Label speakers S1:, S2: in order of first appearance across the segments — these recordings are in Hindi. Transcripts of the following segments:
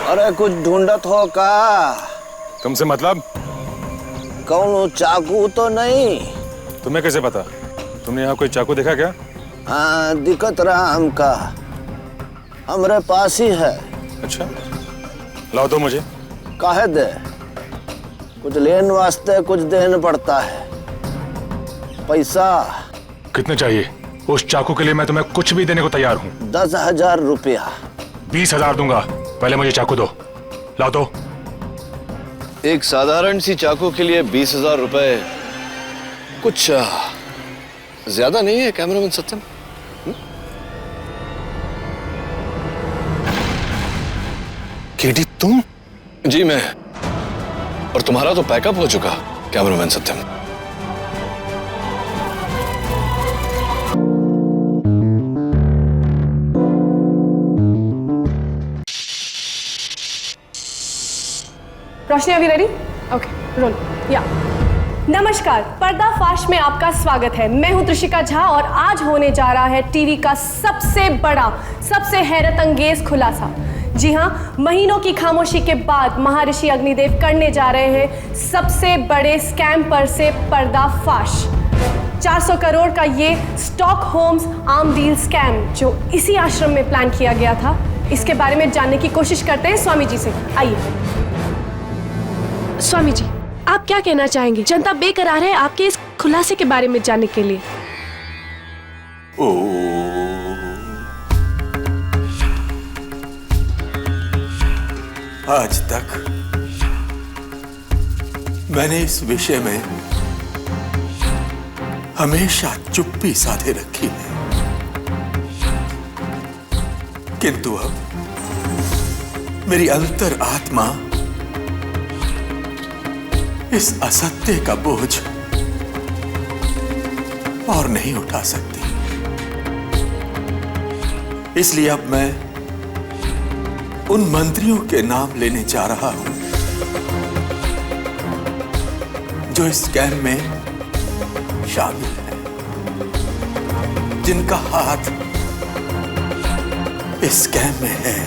S1: अरे कुछ ढूंढत हो का?
S2: तुमसे मतलब?
S1: कौन चाकू तो नहीं?
S2: तुम्हें कैसे पता? तुमने यहाँ कोई चाकू देखा क्या?
S1: हाँ दिक्कत रहा हमका, हमरे पास ही है।
S2: अच्छा लाओ तो मुझे।
S1: काहे दे? कुछ लेन वास्ते कुछ देना पड़ता है। पैसा
S2: कितने चाहिए? उस चाकू के लिए मैं तुम्हें कुछ भी देने को तैयार हूँ।
S1: 10,000 रुपया।
S2: 20,000 दूंगा, पहले मुझे चाकू दो। लाओ तो।
S3: एक साधारण सी चाकू के लिए 20,000 रुपए कुछ ज्यादा नहीं है कैमरामैन सत्यम?
S2: केडी तुम?
S3: जी मैं। और तुम्हारा तो पैकअप हो चुका कैमरामैन सत्यम।
S4: रोशनी अभी रेडी? ओके रोल या। नमस्कार, पर्दाफाश में आपका स्वागत है। मैं हूं त्रिशिका झा और आज होने जा रहा है टीवी का सबसे बड़ा, सबसे हैरत अंगेज खुलासा। जी हां, महीनों की खामोशी के बाद महर्षि अग्निदेव करने जा रहे हैं सबसे बड़े स्कैम पर से पर्दाफाश। 400 करोड़ का ये स्टॉकहोम्स आर्म डील स्कैम जो इसी आश्रम में प्लान किया गया था, इसके बारे में जानने की कोशिश करते हैं स्वामी जी से। आइए स्वामी जी, आप क्या कहना चाहेंगे? जनता बेकरार है आपके इस खुलासे के बारे में जानने के लिए।
S5: आज तक मैंने इस विषय में हमेशा चुप्पी साधे रखी है, किंतु अब मेरी अंतर आत्मा इस असत्य का बोझ और नहीं उठा सकती। इसलिए अब मैं उन मंत्रियों के नाम लेने जा रहा हूं जो इस स्कैम में शामिल है, जिनका हाथ इस स्कैम में है।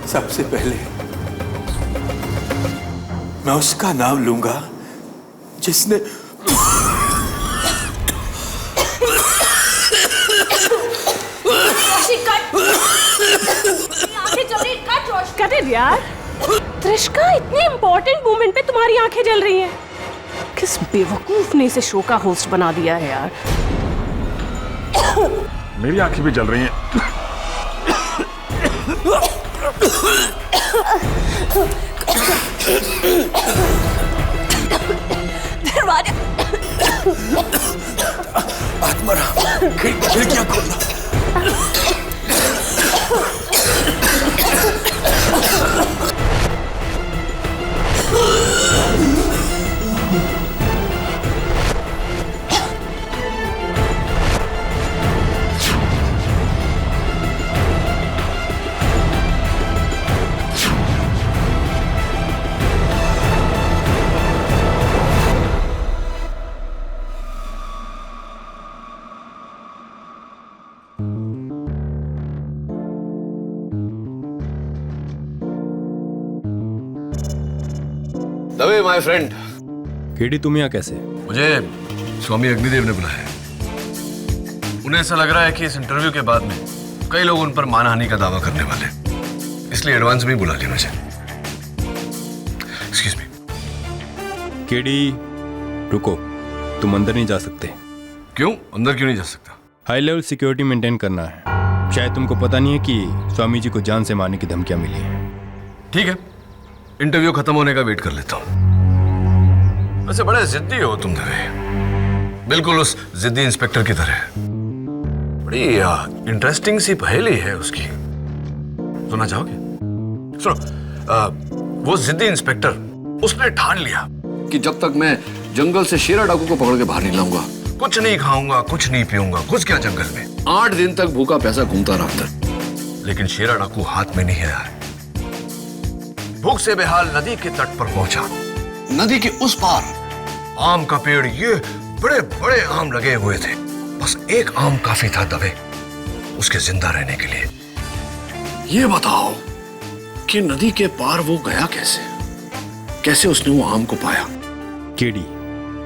S5: सबसे पहले मैं उसका नाम लूंगा जिसने
S4: यार त्रिशिका, इतने इंपॉर्टेंट मोमेंट पे तुम्हारी आंखें जल रही हैं। किस बेवकूफ ने इसे शो का होस्ट बना दिया है यार।
S2: मेरी आंखें भी जल रही हैं।
S4: दरवाजा
S5: आत्माराम, खिड़कियां खोलना।
S3: Dave my friend.
S6: केडी तुम यहाँ कैसे?
S3: मुझे स्वामी अग्निदेव ने बुलाया है। उन्हें ऐसा लग रहा है कि इस इंटरव्यू के बाद में कई लोग उन पर मानहानि का दावा करने वाले, इसलिए एडवांस में बुला लिया मुझे। Excuse me.
S6: केडी रुको, तुम अंदर नहीं जा सकते।
S3: क्यों? अंदर क्यों नहीं जा सकता?
S6: हाई लेवल सिक्योरिटी मेंटेन करना है। शायद तुमको पता नहीं है कि स्वामी जी को जान से मारने की धमकियां मिली हैं।
S3: ठीक है, इंटरव्यू खत्म होने का वेट कर लेता हूं। वैसे बड़े जिद्दी हो तुम दवे, बिल्कुल उस जिद्दी इंस्पेक्टर की तरह। बड़ी इंटरेस्टिंग सी पहेली है उसकी, सुनना चाहोगे? सुनो। वो जिद्दी इंस्पेक्टर, उसने ठान लिया कि जब तक मैं जंगल से शेरा डाकू को पकड़ के बाहर नहीं लाऊंगा, कुछ नहीं खाऊंगा, कुछ नहीं पीऊंगा। कुछ क्या, जंगल में 8 दिन तक भूखा प्यासा घूमता रहा अंदर, लेकिन शेरा डाकू हाथ में नहीं आया। भूख से बेहाल नदी के तट पर पहुंचा। नदी के उस पार आम का पेड़, ये बड़े बड़े आम लगे हुए थे। बस एक आम काफी था दबे उसके जिंदा रहने के लिए। ये बताओ कि नदी के पार वो गया कैसे? कैसे उसने वो आम को पाया?
S6: केडी,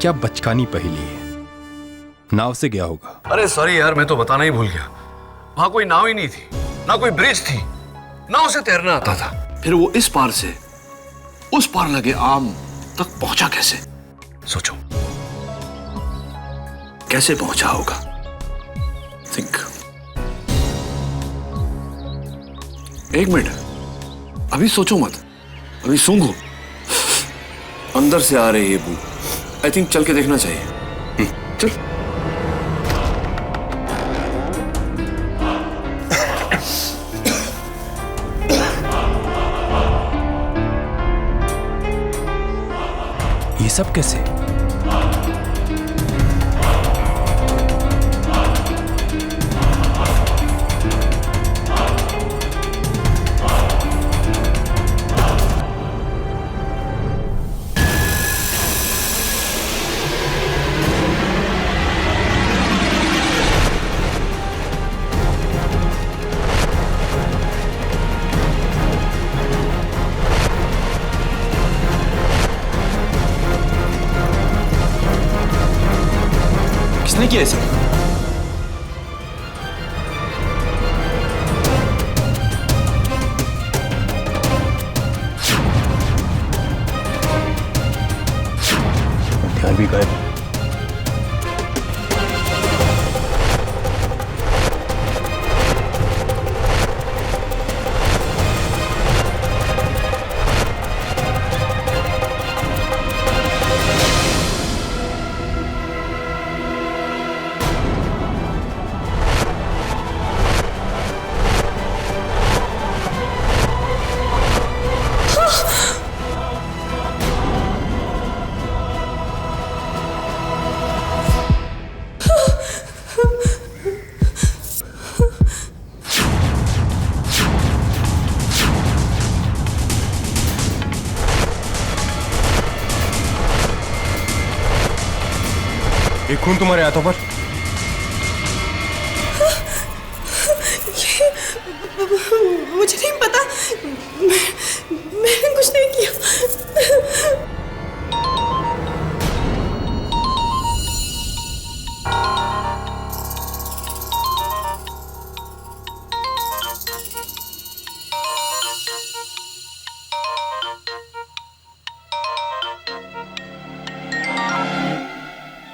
S6: क्या बचकानी पहेली है। नाव से गया होगा।
S3: अरे सॉरी यार, मैं तो बताना ही भूल गया। वहां कोई नाव ही नहीं थी, ना कोई ब्रिज थी, नाव से तैरना आता था। फिर वो इस पार से उस पार लगे आम तक पहुंचा कैसे? सोचो कैसे पहुंचा होगा। थिंक। एक मिनट, अभी सोचो मत, अभी सूंघो। अंदर से आ रही है बू। आई थिंक चल के देखना चाहिए। चल।
S6: ये सब कैसे? किसने किया इसे? ध्यान भी गायब। ये खून तुम्हारे हाथों पर?
S7: मुझे नहीं पता, मैंने कुछ नहीं किया।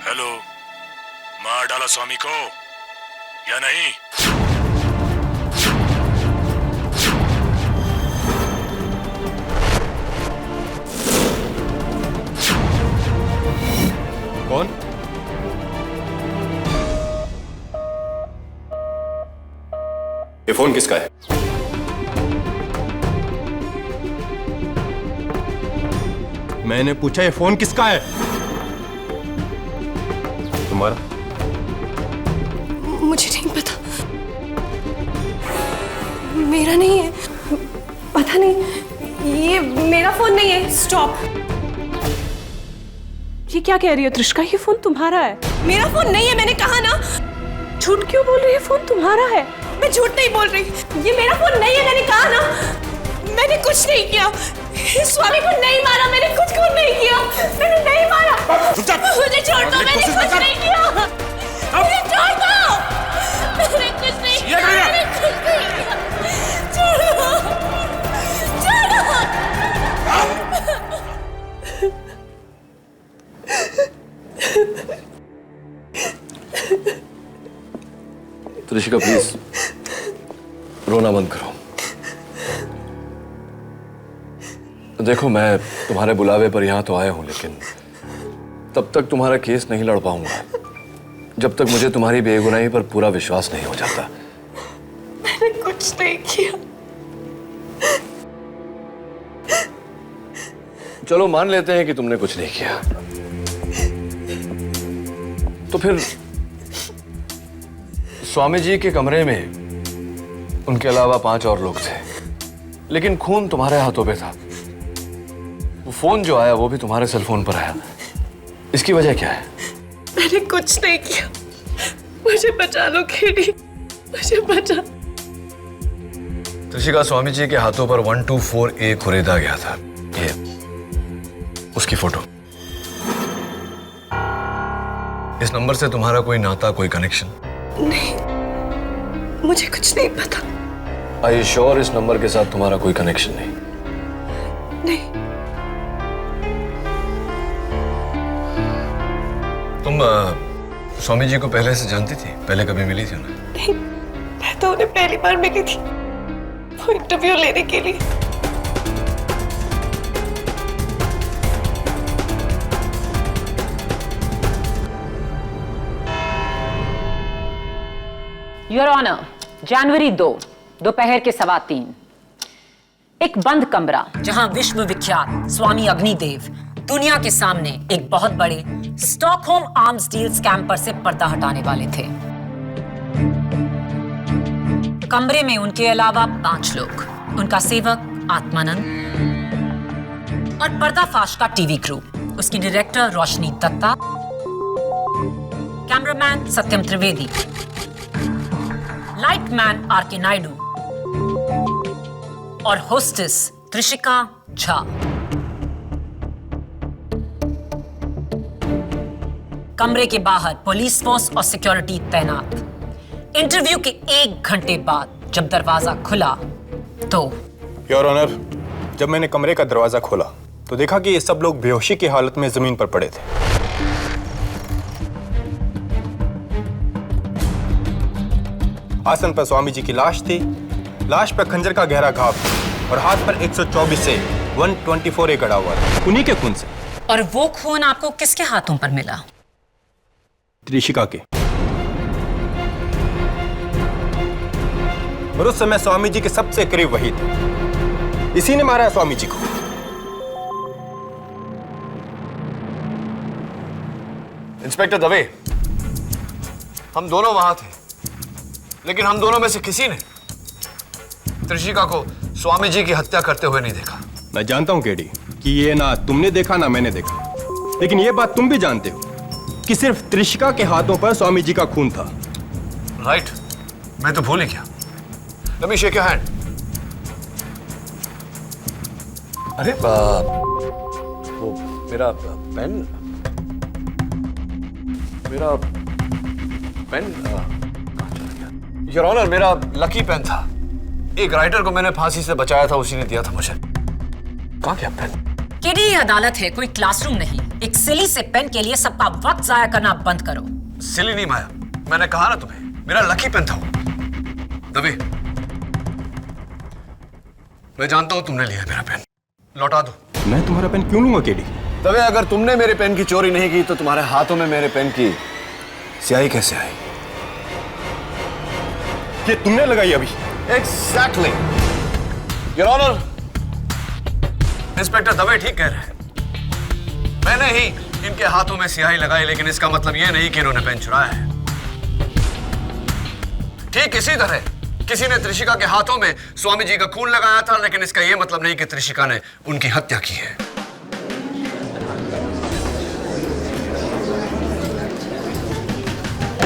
S2: हेलो, मार डाला स्वामी को या नहीं?
S6: कौन?
S8: ये फोन किसका है?
S6: मैंने पूछा ये फोन किसका है? तुम्हारा?
S7: मुझे नहीं पता, मेरा नहीं है।
S4: पता नहीं, ये मेरा फोन नहीं है। स्टॉप। ये क्या कह रही हो त्रिशका? ये फोन तुम्हारा है।
S7: मेरा फोन नहीं है, मैंने कहा ना।
S4: झूठ क्यों बोल रही है? फोन तुम्हारा है।
S7: मैं झूठ नहीं बोल रही,
S4: ये मेरा फोन नहीं है, मैंने कहा ना।
S7: मैंने कुछ नहीं किया।
S4: स्वामी को नहीं मारा, मैंने कुछ को नहीं किया, मैंने नहीं मारा।
S7: मुझे छोड़ दो, मैंने कुछ नहीं किया। मुझे छोड़ दो, मैंने कुछ नहीं किया, मैंने कुछ नहीं किया। छोड़ो, छोड़ो।
S3: त्रिशिका प्लीज रोना बंद करो। देखो, मैं तुम्हारे बुलावे पर यहां तो आया हूं, लेकिन तब तक तुम्हारा केस नहीं लड़ पाऊंगा जब तक मुझे तुम्हारी बेगुनाही पर पूरा विश्वास नहीं हो जाता।
S7: मैंने कुछ नहीं किया।
S3: चलो मान लेते हैं कि तुमने कुछ नहीं किया, तो फिर स्वामी जी के कमरे में उनके अलावा 5 और लोग थे, लेकिन खून तुम्हारे हाथों पे था। वो फोन जो आया वो भी तुम्हारे सेल फोन पर आया। इसकी वजह क्या है?
S7: मैंने कुछ नहीं किया। मुझे बचा लो केडी, मुझे बचा।
S3: त्रिशिका स्वामी जी के हाथों पर 124A खुरेदा गया था। ये उसकी फोटो। इस नंबर से तुम्हारा कोई नाता, कोई कनेक्शन?
S7: नहीं, मुझे कुछ नहीं पता।
S3: Are you sure इस नंबर के साथ तुम्हारा कोई कनेक्शन नहीं?
S7: नहीं।
S3: तुम स्वामी जी को पहले से जानती थी? पहले कभी मिली थी उन्हें?
S7: नहीं, मैं तो उन्हें पहली बार मिली थी, वो इंटरव्यू लेने के लिए।
S9: योर ऑनर, जनवरी 2 दोपहर के 3:15 एक बंद कमरा जहां विश्व विख्यात स्वामी अग्निदेव दुनिया के सामने एक बहुत बड़े स्टॉकहोम आर्म्स डील स्कैम पर से पर्दा हटाने वाले थे। कमरे में उनके अलावा 5 लोग, उनका सेवक आत्मानंद और पर्दाफाश का टीवी क्रू, उसकी डायरेक्टर रोशनी दत्ता, कैमरामैन सत्यम त्रिवेदी, लाइटमैन आर.के. नायडू और होस्टेस त्रिशिका झा। कमरे के बाहर पुलिस फोर्स और सिक्योरिटी तैनात। इंटरव्यू के 1 घंटे बाद जब दरवाजा खुला तो
S6: योर ऑनर, जब मैंने कमरे का दरवाजा खोला तो देखा कि ये सब लोग बेहोशी की हालत में जमीन पर पड़े थे। आसन पर स्वामी जी की लाश थी, लाश पर खंजर का गहरा घाव और हाथ पर 124 से 124A गड़ा हुआ था, उन्हीं के खून से।
S9: और वो खून आपको किसके हाथों पर मिला?
S6: त्रिशिका के। और उस समय स्वामी जी के सबसे करीब वही थे, इसी ने मारा स्वामी जी को।
S3: इंस्पेक्टर दवे, हम दोनों वहां थे, लेकिन हम दोनों में से किसी ने त्रिशिका को स्वामी जी की हत्या करते हुए नहीं देखा।
S6: मैं जानता हूं केडी कि ये ना तुमने देखा ना मैंने देखा, लेकिन ये बात तुम भी जानते हो कि सिर्फ त्रिशिका के हाथों पर स्वामी जी का खून था।
S3: राइट, मैं तो भूल ही गया। Let me shake your hand. अरे वो मेरा पेन योर ऑनर, मेरा लकी पेन था। एक राइटर को मैंने फांसी से बचाया था, उसी ने दिया था मुझे। कहाँ गया पेन?
S9: केडी, ये अदालत है, कोई क्लासरूम नहीं। एक सिली से पेन के लिए सबका वक्त जाया करना बंद करो।
S3: सिली नहीं माया, मैंने कहा ना तुम्हें, मेरा लकी पेन था वो। दबे, मैं जानता हूं तुमने लिया मेरा पेन, लौटा दो।
S6: मैं तुम्हारा पेन क्यों लूंगा केडी?
S3: दबे, अगर तुमने मेरे पेन की चोरी नहीं की तो तुम्हारे हाथों में मेरे पेन की स्याही कैसे आई?
S6: ये तुमने लगाई अभी?
S3: Exactly your honour, inspector Dave ठीक कह रहे हैं। मैंने ही इनके हाथों में स्याही लगाई, लेकिन इसका मतलब यह नहीं कि इन्होंने पेन चुराया है। ठीक इसी तरह किसी ने त्रिशिका के हाथों में स्वामी जी का खून लगाया था, लेकिन इसका यह मतलब नहीं कि त्रिशिका ने उनकी हत्या की है।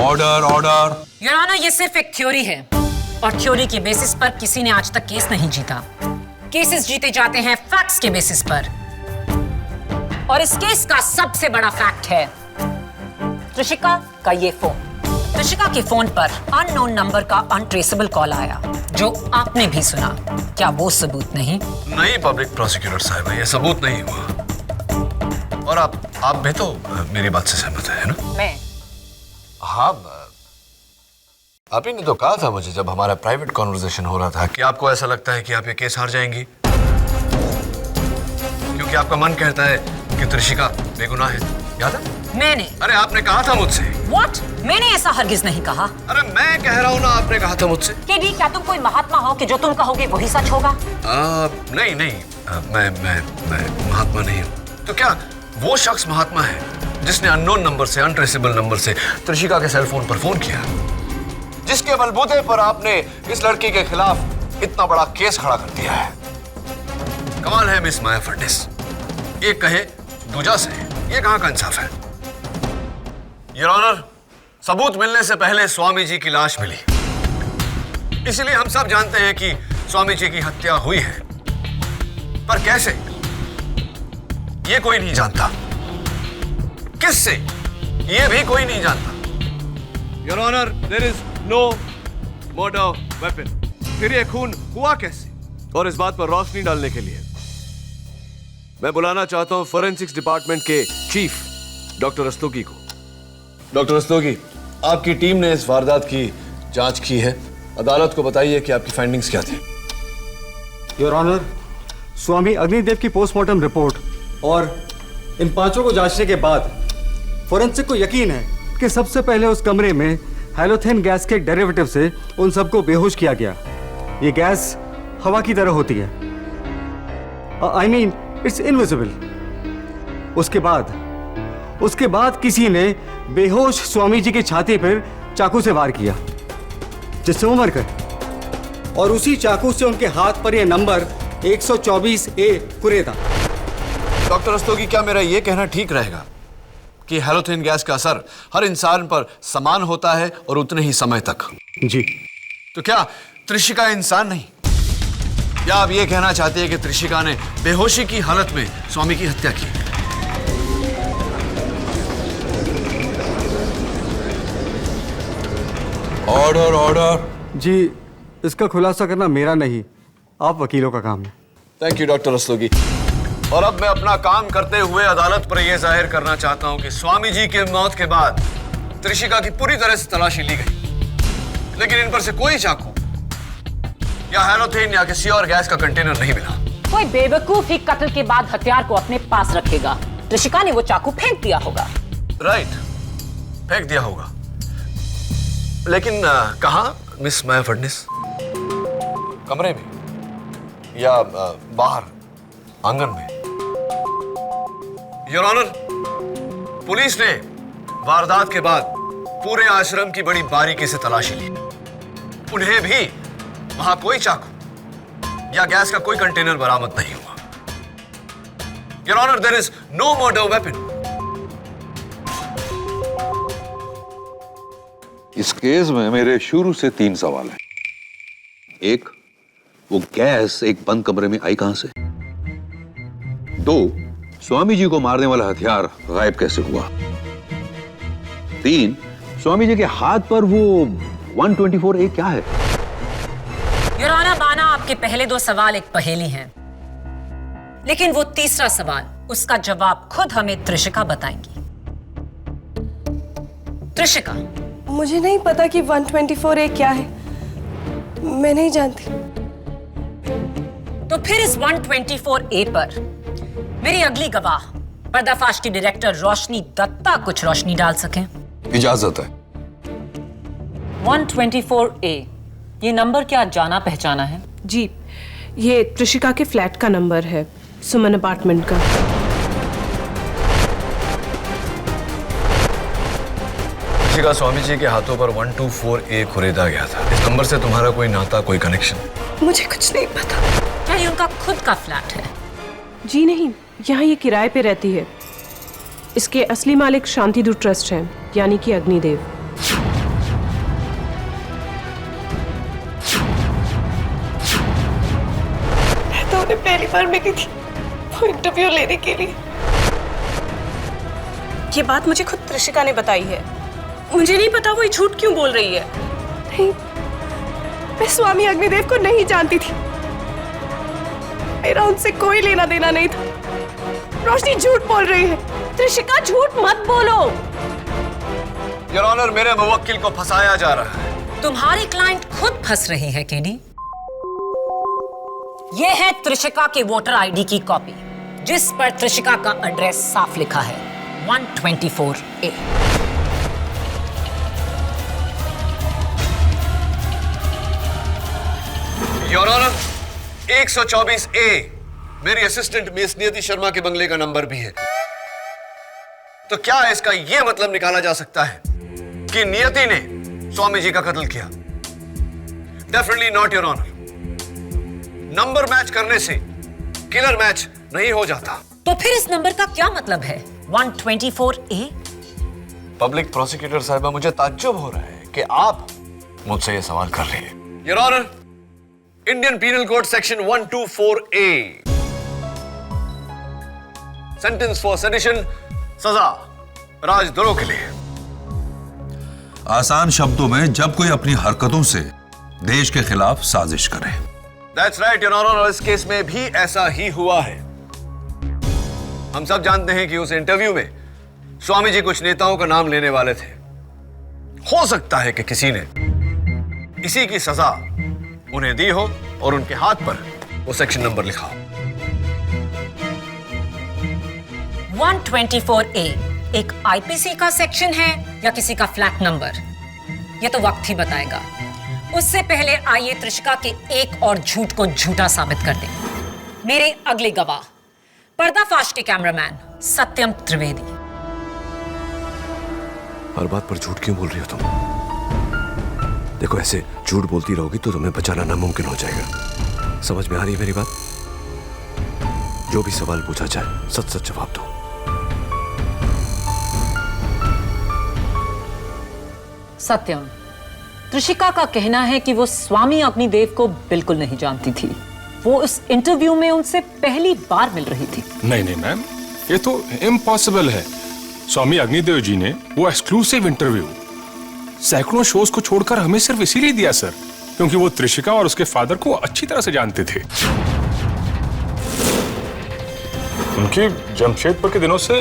S5: Order order.
S9: योर ऑनर, ये सिर्फ एक थ्योरी है और थ्योरी के बेसिस पर किसी ने आज तक केस नहीं जीता। केसेस जीते जाते हैं फैक्ट्स के बेसिस पर, और इस केस का सबसे बड़ा फैक्ट है त्रिशिका का ये फोन। त्रिशिका के फोन पर अननोन नंबर का अनट्रेसेबल कॉल आया, जो आपने भी सुना। क्या वो सबूत नहीं?
S3: नहीं पब्लिक प्रोसिक्यूटर साहब, ये सबूत नहीं हुआ। और आप भी तो मेरी बात से सहमत है ना?
S9: मैं?
S3: हाँ, आप ही ने तो कहा था मुझे जब हमारा प्राइवेट कॉन्वर्सेशन हो रहा था कि आपको ऐसा लगता है कि आप ये केस हार जाएंगी, क्योंकि आपका मन कहता है कि त्रिशिका बेगुनाह है। याद है?
S9: मैंने?
S3: अरे आपने कहा था मुझसे।
S9: What? मैंने ऐसा हरगिज नहीं कहा।
S3: अरे मैं कह रहा हूँ ना, आपने कहा था मुझसे।
S9: केडी, क्या तुम कोई महात्मा हो कि जो तुम कहोगे वही सच होगा?
S3: नहीं नहीं, मैं महात्मा नहीं हूँ। तो क्या वो शख्स महात्मा है जिसने अननोन नंबर से, अनट्रेसेबल नंबर से त्रिशिका के सेल फोन पर फोन किया, जिसके बलबूते पर आपने इस लड़की के खिलाफ इतना बड़ा केस खड़ा कर दिया है? कमाल है मिस माया फर्निस, एक कहे दूजा से, ये कहां का इंसाफ है? योर ऑनर, सबूत मिलने से पहले स्वामी जी की लाश मिली, इसलिए हम सब जानते हैं कि स्वामी जी की हत्या हुई है, पर कैसे ये कोई नहीं जानता। किससे ये भी कोई नहीं जानता।
S10: Your honour, there is no murder weapon. फिर ये खून हुआ कैसे? और इस बात पर रोशनी डालने के लिए मैं बुलाना चाहता हूं फोरेंसिक्स डिपार्टमेंट के चीफ डॉक्टर रस्तोगी को।
S3: डॉक्टर रस्तोगी, आपकी टीम ने इस वारदात की जांच की है। अदालत को बताइए कि आपकी फाइंडिंग्स क्या थे।
S11: योर ऑनर, स्वामी अग्निदेव की पोस्टमार्टम रिपोर्ट और इन पांचों को जांचने के बाद फोरेंसिक को यकीन है कि सबसे पहले उस कमरे में हैलोथेन गैस के डेरिवेटिव से उन सबको बेहोश किया गया। ये गैस हवा की तरह होती है, आई मीन इट्स इनविजिबल। उसके बाद किसी ने बेहोश स्वामी जी की छाती पर चाकू से वार किया, जिससे वो मर गए। और उसी चाकू से उनके हाथ पर यह नंबर 124A कुरे था।
S3: डॉक्टर रस्तोगी, क्या मेरा यह कहना ठीक रहेगा कि हैलोथेन गैस का असर हर इंसान पर समान होता है और उतने ही समय तक?
S11: जी।
S3: तो क्या त्रिशिका इंसान नहीं? या आप ये कहना चाहते हैं कि त्रिशिका ने बेहोशी की हालत में स्वामी की हत्या की?
S5: Order order.
S11: जी, इसका खुलासा करना मेरा नहीं, आप वकीलों का काम है।
S3: Thank you doctor Rastogi. और अब मैं अपना काम करते हुए अदालत पर यह जाहिर करना चाहता हूं कि स्वामी जी के मौत के बाद त्रिशिका की पूरी तरह से तलाशी ली गई, लेकिन इन पर से कोई चाकू या हैलोथेन या किसी और गैस का कंटेनर नहीं मिला।
S9: कोई बेवकूफ ही कत्ल के बाद हथियार को अपने पास रखेगा। त्रिशिका ने वो चाकू फेंक दिया होगा।
S3: राइट, फेंक दिया होगा, लेकिन कहां मिस माया फडनिस? कमरे में या बाहर आंगन में? योर ऑनर, पुलिस ने वारदात के बाद पूरे आश्रम की बड़ी बारीकी से तलाशी ली। उन्हें भी वहां कोई चाकू या गैस का कोई कंटेनर बरामद नहीं हुआ। Your honour, there is no murder weapon.
S12: इस केस में मेरे शुरू से 3 सवाल हैं। एक, वो गैस एक बंद कमरे में आई कहां से? 2, स्वामी जी को मारने वाला हथियार गायब कैसे हुआ? 3, स्वामी जी के हाथ पर वो 124A क्या है?
S9: योर ऑनर, माना आपके पहले 2 सवाल एक पहेली हैं, लेकिन वो तीसरा सवाल, उसका जवाब खुद हमें त्रिशिका बताएंगी। त्रिशिका,
S4: मुझे नहीं पता कि 124A क्या है, मैं नहीं जानती।
S9: तो फिर इस 124A पर मेरी अगली गवाह पर्दाफाश की डायरेक्टर रोशनी दत्ता कुछ रोशनी डाल सकें।
S3: इजाजत है।
S9: 124A, ये नंबर क्या जाना पहचाना है?
S4: जी, ये त्रिशिका के फ्लैट का नंबर है, सुमन अपार्टमेंट का।
S3: त्रिशिका स्वामी जी के हाथों पर 124A खुरेदा गया था। इस नंबर से तुम्हारा कोई नाता, कोई कनेक्शन?
S4: मुझे कुछ नहीं पता।
S9: क्या ये उनका खुद का फ्लैट है?
S4: जी नहीं, यहाँ ये किराए पे रहती है। इसके असली मालिक शांतिदूत ट्रस्ट हैं, यानी कि अग्निदेव। मैं तो उन्हें पहली बार मिली थी वो इंटरव्यू लेने के लिए। ये बात मुझे खुद त्रिशिका ने बताई है। मुझे नहीं पता वो ये झूठ क्यों बोल रही है। नहीं, मैं स्वामी अग्निदेव को नहीं जानती थी। मेरा उनसे कोई लेना देना नहीं था। रोशनी झूठ बोल रही है। त्रिशिका, झूठ मत बोलो।
S3: योर ऑनर, मेरे मुवक्किल को फंसाया जा रहा है।
S9: तुम्हारी क्लाइंट खुद फंस रही है केडी। ये है त्रिशिका के वोटर आईडी की कॉपी, जिस पर त्रिशिका का एड्रेस साफ लिखा है, 124A।
S3: योर ऑनर, 124A मेरी असिस्टेंट मिस नियति शर्मा के बंगले का नंबर भी है। तो क्या इसका यह मतलब निकाला जा सकता है कि नियति ने स्वामी जी का कत्ल किया? Definitely not your honour. Number match करने से किलर मैच नहीं हो जाता।
S9: तो फिर इस नंबर का क्या मतलब है, 124A?
S3: पब्लिक प्रोसिक्यूटर साहिबा, मुझे ताज्जुब हो रहा है कि आप मुझसे यह सवाल कर रहे हैं। Your honour, Indian penal code section 124A, sentence for sedition, सजा राजद्रोह के लिए।
S12: आसान शब्दों में, जब कोई अपनी हरकतों से देश के खिलाफ साजिश करे।
S3: That's right, Your Honor, और इस केस में भी ऐसा ही हुआ है। हम सब जानते हैं कि उस इंटरव्यू में स्वामी जी कुछ नेताओं का नाम लेने वाले थे। हो सकता है कि किसी ने इसी की सजा उन्हें दी हो और उनके हाथ पर वो सेक्शन नंबर लिखा हो।
S9: 124A एक आईपीसी का सेक्शन है या किसी का फ्लैट नंबर, ये तो वक्त ही बताएगा। उससे पहले आइए त्रिशिका के एक और झूठ को झूठा साबित कर दें। मेरे अगले गवाह, पर्दाफाश के कैमरामैन सत्यम त्रिवेदी।
S10: हर बात पर झूठ क्यों बोल रही हो तुम? देखो, ऐसे झूठ बोलती रहोगी तो तुम्हें बचाना नामुमकिन हो जाएगा। समझ में आ रही है मेरी बात? जो भी सवाल पूछा जाए सच सच जवाब दो।
S9: सत्यम, त्रिशिका का कहना है कि वो स्वामी अग्निदेव को बिल्कुल नहीं जानती थी। वो इस इंटरव्यू में उनसे पहली बार मिल रही थी।
S2: नहीं मैम, ये तो इम्पॉसिबल है। स्वामी अग्निदेव जी ने वो एक्सक्लूसिव इंटरव्यू सैकड़ों शोज को छोड़कर हमें सिर्फ इसीलिए दिया सर, क्योंकि वो त्रिशिका और उसके फादर को अच्छी तरह से जानते थे। उनकी जमशेदपुर के दिनों से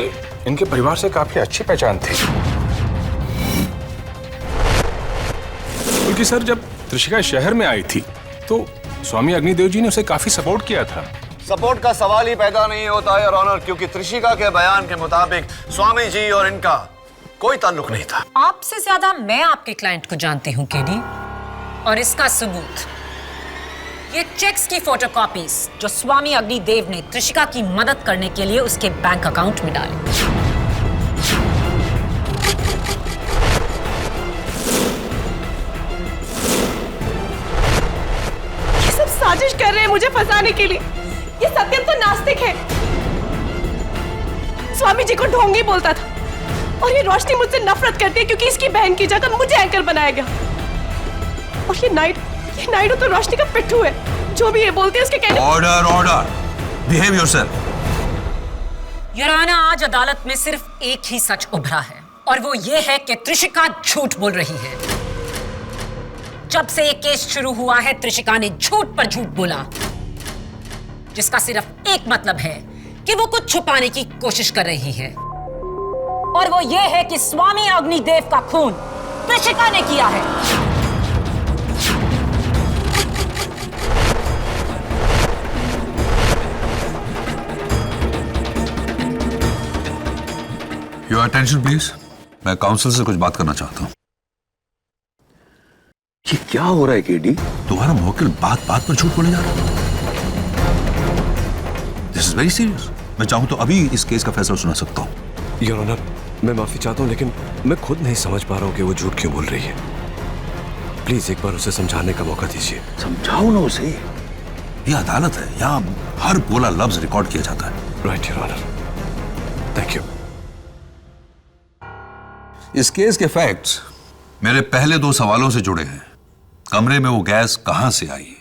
S2: इनके परिवार से काफी अच्छी पहचान थी। बल्कि सर, जब त्रिशिका शहर में आई थी तो स्वामी अग्निदेव जी ने उसे काफी सपोर्ट किया था।
S3: सपोर्ट का सवाल ही पैदा नहीं होता है, योर ऑनर, क्योंकि त्रिशिका के बयान के मुताबिक स्वामी जी और इनका कोई ताल्लुक नहीं था।
S9: आपसे ज्यादा मैं आपके क्लाइंट को जानती हूं केडी, और इसका सबूत ये चेक्स की फोटोकॉपीज जो स्वामी अग्निदेव ने त्रिशिका की मदद करने के लिए उसके बैंक अकाउंट में डाले।
S4: ये सब साजिश कर रहे हैं मुझे फंसाने के लिए। ये सत्यम तो नास्तिक है, स्वामी जी को ढोंगी बोलता था, और ये रोशनी मुझसे नफरत करती है क्योंकि इसकी बहन की जगह मुझे एंकर बनाया गया। और ये नायडू तो रोशनी का पिट्ठू है, जो भी ये बोलती है उसके कहने।
S12: Order order, behave yourself.
S9: Your honour, आज अदालत में सिर्फ एक ही सच उभरा है, और वो ये है कि त्रिशिका झूठ बोल रही है। जब से ये केस शुरू हुआ है, त्रिशिका ने झूठ पर झूठ बोला, जिसका सिर्फ एक मतलब है कि वो कुछ छुपाने की कोशिश कर रही है, और वो ये है कि स्वामी अग्निदेव का खून त्रिशिका ने किया है।
S12: योर अटेंशन प्लीज, मैं काउंसिल से कुछ बात करना चाहता हूं। ये क्या हो रहा है केडी? तुम्हारा मुवक्किल बात बात पर झूठ बोले जा रहा है। This is very serious. मैं चाहूं तो अभी इस केस का फैसला सुना सकता हूं।
S10: योर ऑनर, मैं माफी चाहता हूं, लेकिन मैं खुद नहीं समझ पा रहा हूं कि वो झूठ क्यों बोल रही है। प्लीज एक बार उसे समझाने का मौका दीजिए।
S12: समझाओ ना उसे। ये अदालत है, यहाँ हर बोला लफ्ज रिकॉर्ड किया जाता है।
S10: Right your honour, thank you.
S12: इस केस के फैक्ट्स मेरे पहले दो सवालों से जुड़े हैं। कमरे में वो गैस कहां से आई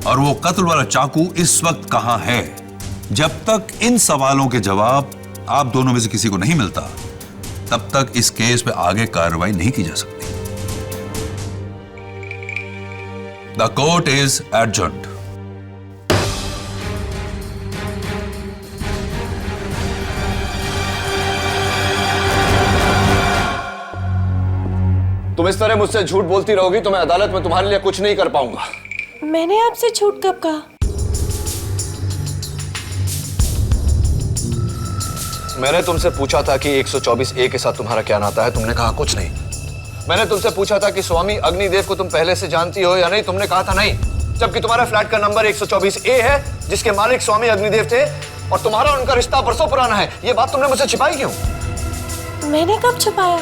S12: और वो कत्ल वाला चाकू इस वक्त कहां है? जब तक इन सवालों के जवाब आप दोनों में से किसी को नहीं मिलता, तब तक इस केस पे आगे कार्रवाई नहीं की जा सकती। The court is adjourned.
S3: तुम इस तरह मुझसे झूठ बोलती रहोगी तो मैं अदालत में तुम्हारे लिए कुछ नहीं कर पाऊंगा।
S4: मैंने आपसे झूठ कब कहा?
S3: मैंने तुमसे पूछा था कि 124A के साथ तुम्हारा क्या नाता है, तुमने कहा कुछ नहीं। मैंने तुमसे पूछा था कि स्वामी अग्निदेव को तुम पहले से जानती हो या नहीं, तुमने कहा था नहीं, जबकि तुम्हारा फ्लैट का नंबर 124A है, जिसके मालिक स्वामी अग्निदेव थे, और तुम्हारा उनका रिश्ता बरसों पुराना है। ये बात तुमने मुझसे छिपाई क्यों?
S4: मैंने कब छुपाया?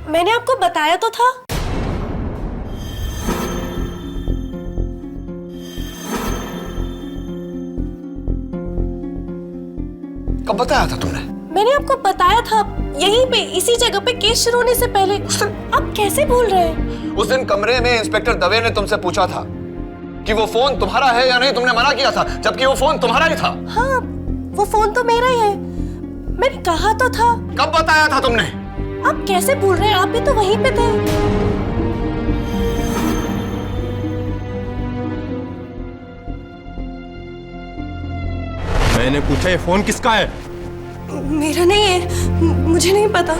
S4: मैंने आपको बताया तो था।
S3: कब बताया था तुमने?
S4: मैंने आपको बताया था, यहीं पे इसी जगह पे केस शुरू होने से पहले। आप कैसे भूल रहे हैं?
S3: उस दिन कमरे में इंस्पेक्टर दवे ने तुमसे पूछा था कि वो फोन तुम्हारा है या नहीं, तुमने मना किया था, जबकि वो फोन तुम्हारा ही था।
S4: हाँ, वो फोन तो मेरा ही है, मैंने कहा तो था।
S3: कब बताया था तुमने?
S4: आप कैसे भूल रहे हैं, आप भी तो वहीं पे थे।
S6: मैंने पूछा ये फोन किसका है?
S4: मेरा नहीं है, मुझे नहीं पता।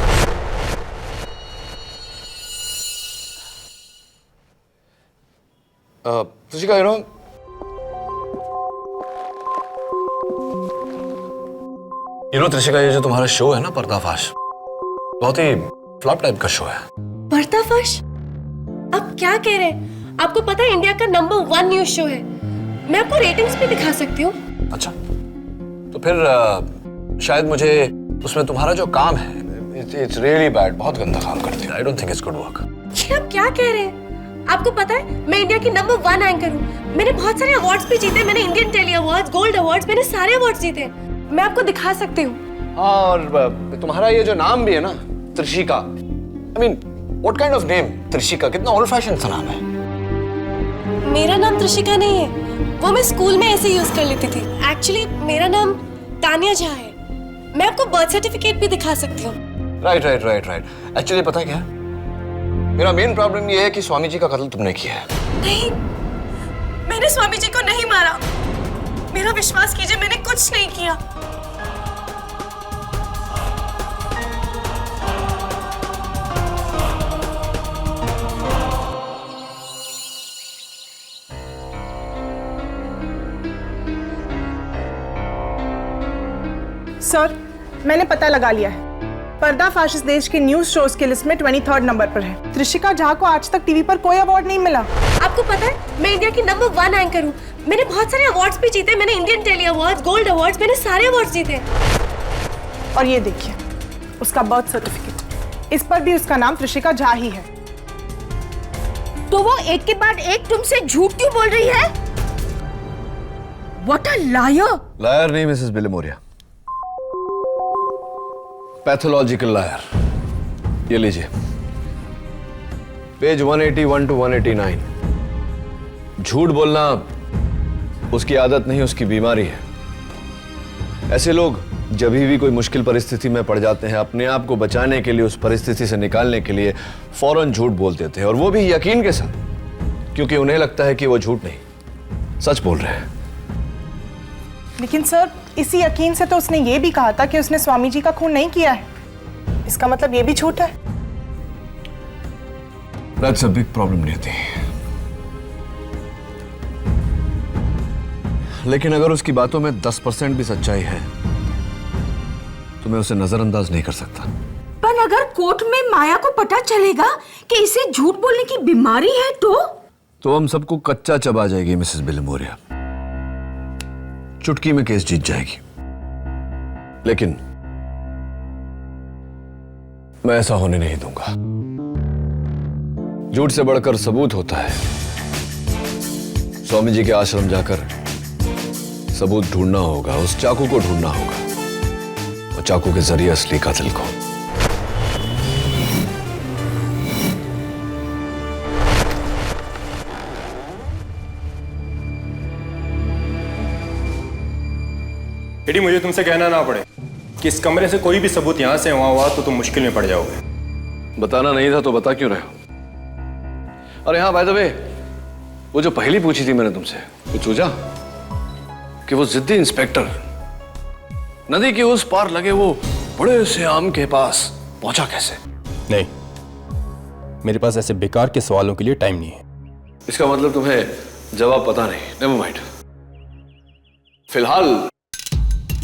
S3: त्रिशिका, त्रिशिका, ये जो तुम्हारा शो है ना पर्दाफाश, बहुत ही फ्लॉप टाइप का शो है।
S4: पर्दाफाश? आप क्या कह रहे हैं? आपको पता है इंडिया का नंबर 1 न्यूज शो है। मैं आपको रेटिंग्स भी दिखा सकती हूँ।
S3: अच्छा, तो फिर शायद मुझे उसमें तुम्हारा जो काम है, इट्स रियली बैड, बहुत गंदा काम करती है। I don't think it's good work.
S4: ये आप क्या कह रहे हैं? आपको पता है मैं इंडिया की नंबर 1 एंकर हूँ। मैंने बहुत सारे अवार्ड्स भी जीते। मैंने Indian telly awards, gold awards, मैंने सारे अवार्ड्स जीते। मैं आपको दिखा सकती हूँ।
S3: और तुम्हारा ये जो नाम भी है ना, Trishika, I mean what kind of name? Trishika कितना ओल्ड फैशन सा नाम है।
S4: मेरा नाम त्रिशिका नहीं है, वो मैं स्कूल में ऐसे यूज कर लेती थी। एक्चुअली मेरा नाम तानिया झा है। मैं आपको बर्थ सर्टिफिकेट भी दिखा सकती हूँ।
S3: राइट। एक्चुअली पता है क्या, मेरा मेन प्रॉब्लम ये है कि स्वामी जी का कत्ल तुमने किया है।
S4: नहीं, मैंने स्वामी जी को नहीं मारा। मेरा विश्वास कीजिए, मैंने कुछ नहीं किया।
S13: सर, मैंने पता लगा लिया है। पर्दाफाश इस देश के न्यूज शोज की लिस्ट में 23rd नंबर पर है। त्रिशिका झा को आज तक टीवी पर कोई अवार्ड नहीं मिला।
S4: आपको पता है मैं इंडिया की नंबर 1 एंकर हूँ। मैंने बहुत सारे अवार्ड्स भी जीते। मैंने Indian telly awards, gold awards, मैंने सारे अवार्ड्स जीते।
S13: और ये देखिए उसका बर्थ सर्टिफिकेट, इस पर भी उसका नाम त्रिशिका झा ही है।
S7: तो वो एक के बाद एक तुमसे झूठ क्यों बोल रही है? What a liar!
S3: लायर नहीं मिसेस बिलिमोरिया, पैथोलॉजिकल लायर। ये लीजिए, पेज 181 to 189। झूठ बोलना उसकी आदत नहीं, उसकी बीमारी है। ऐसे लोग जब भी कोई मुश्किल परिस्थिति में पड़ जाते हैं, अपने आप को बचाने के लिए, उस परिस्थिति से निकालने के लिए फौरन झूठ बोल देते हैं, और वो भी यकीन के साथ, क्योंकि उन्हें लगता है कि वो झूठ नहीं, सच बोल रहे हैं।
S13: लेकिन सर, इसी यकीन से तो उसने ये भी कहा था कि उसने स्वामी जी का खून नहीं किया है। इसका मतलब ये भी झूठ है।
S3: That's a big problem, नियति। लेकिन अगर उसकी बातों में 10% भी सच्चाई है तो मैं उसे नजरअंदाज नहीं कर सकता।
S7: पर अगर कोर्ट में माया को पता चलेगा कि इसे झूठ बोलने की बीमारी है तो
S3: हम सबको कच्चा चबा जाएगी मिसेस बिलिमोरिया। चुटकी में केस जीत जाएगी। लेकिन मैं ऐसा होने नहीं दूंगा। झूठ से बढ़कर सबूत होता है। स्वामी जी के आश्रम जाकर सबूत ढूंढना होगा, उस चाकू को ढूंढना होगा, और चाकू के जरिए असली कातिल को।
S6: एडी, मुझे तुमसे कहना ना पड़े कि इस कमरे से कोई भी सबूत यहां से वहां हुआ तो तुम मुश्किल में पड़ जाओगे।
S3: बताना नहीं था तो बता क्यों रहे हो? अरे हाँ, बाय द वे, वो जो पहली पूछी थी मैंने तुमसे, वो चूजा कि वो जिद्दी इंस्पेक्टर नदी के उस पार लगे वो बड़े से आम के पास पहुंचा कैसे?
S6: नहीं, मेरे पास ऐसे बेकार के सवालों के लिए टाइम नहीं है।
S3: इसका मतलब तुम्हें जवाब पता नहीं। Never mind. फिलहाल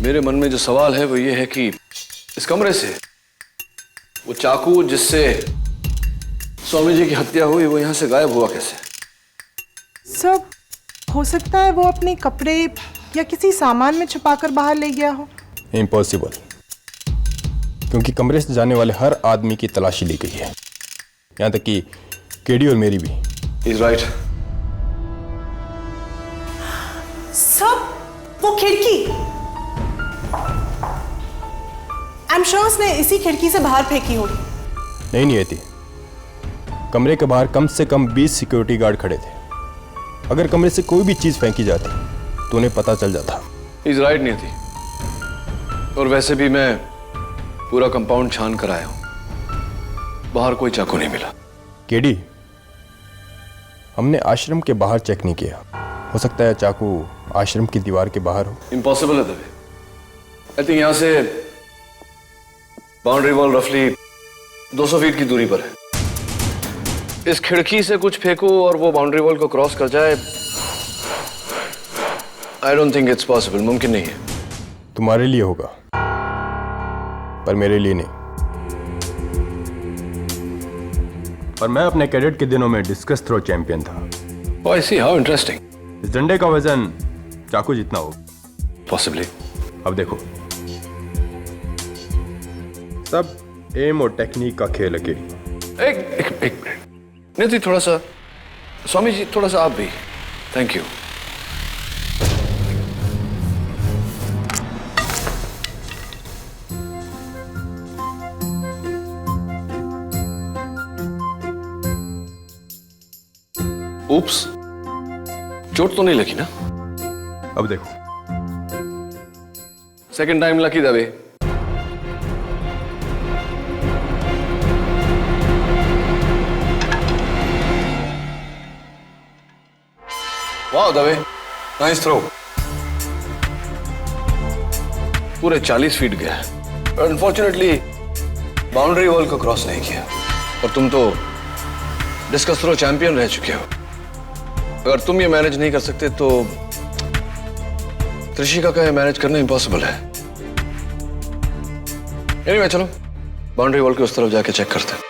S3: मेरे मन में जो सवाल है वो ये है कि इस कमरे से वो चाकू जिससे स्वामी जी की हत्या हुई वो यहां से गायब हुआ कैसे?
S13: सब हो सकता है वो अपने कपड़े या किसी सामान में छुपाकर बाहर ले गया हो।
S6: इम्पॉसिबल, क्योंकि कमरे से जाने वाले हर आदमी की तलाशी ली गई है, यहां तक कि केडी और मेरी भी।
S3: He's right.
S13: सब वो खिड़की, आई एम श्योर उसने इसी खिड़की से बाहर फेंकी होगी।
S6: नहीं आती, कमरे के बाहर कम से कम 20 सिक्योरिटी गार्ड खड़े थे। अगर कमरे से कोई भी चीज फेंकी जाती तो उन्हें पता चल जाता।
S3: इज राइट नहीं थी। और वैसे भी मैं पूरा कंपाउंड छान कर आया हूं, बाहर कोई चाकू नहीं मिला।
S6: केडी, हमने आश्रम के बाहर चेक नहीं किया, हो सकता है चाकू आश्रम की दीवार के बाहर हो।
S3: इम्पॉसिबल है दबे। आई थिंक यहां से बाउंड्री वॉल रफली 200 फीट की दूरी पर है। इस खिड़की से कुछ फेंको और वो बाउंड्री वॉल को क्रॉस कर जाए, I don't think it's possible. मुमकिन नहीं है।
S6: तुम्हारे लिए होगा, पर मेरे लिए नहीं। पर मैं अपने कैडेट के दिनों में डिस्कस थ्रो चैंपियन था।
S3: Oh, I see, how interesting.
S6: इस डंडे का वजन चाकू जितना हो।
S3: Possibly.
S6: अब देखो, सब एम और टेक्निक का खेल है केडी।
S3: एक मिनट। नहीं, थोड़ा सा, स्वामी जी थोड़ा सा आप भी। Thank you. Oops, चोट तो नहीं लगी ना?
S6: अब देखो,
S3: सेकंड टाइम लकी दबे। वाह दबे, नाइस थ्रो। पूरे 40 फीट गया। अनफॉर्चुनेटली बाउंड्री वॉल को क्रॉस नहीं किया। और तुम तो डिस्कस थ्रो चैंपियन रह चुके हो। अगर तुम ये मैनेज नहीं कर सकते तो त्रिशिका का ये मैनेज करना इम्पॉसिबल है। एनीवे, चलो बाउंड्री वॉल के उस तरफ जाके चेक करते हैं।